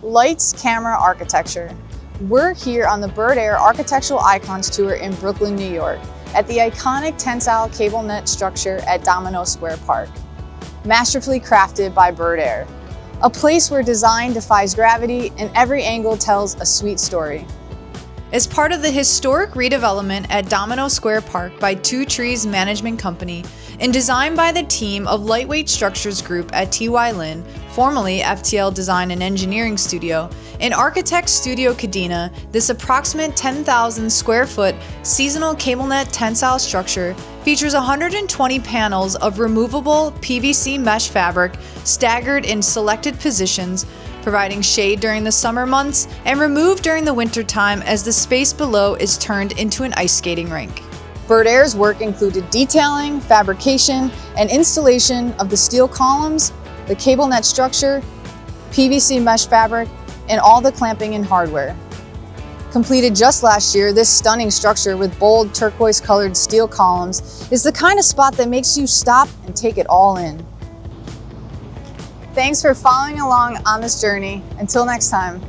Lights, camera, architecture. We're here on the Bird Air Architectural Icons Tour in Brooklyn, New York, at the iconic tensile cable net structure at Domino Square Park. Masterfully crafted by Bird Air, a place where design defies gravity and every angle tells a sweet story. As part of the historic redevelopment at Domino Square Park by Two Trees Management Company and designed by the team of Lightweight Structures Group at TYLin, formerly FTL Design and Engineering Studio, and Architect Studio Cadena, this approximate 10,000 square foot seasonal cable net tensile structure features 120 panels of removable PVC mesh fabric staggered in selected positions, providing shade during the summer months and removed during the winter time as the space below is turned into an ice skating rink. Bird Air's work included detailing, fabrication, and installation of the steel columns, the cable net structure, PVC mesh fabric, and all the clamping and hardware. Completed just last year, this stunning structure with bold turquoise-colored steel columns is the kind of spot that makes you stop and take it all in. Thanks for following along on this journey. Until next time.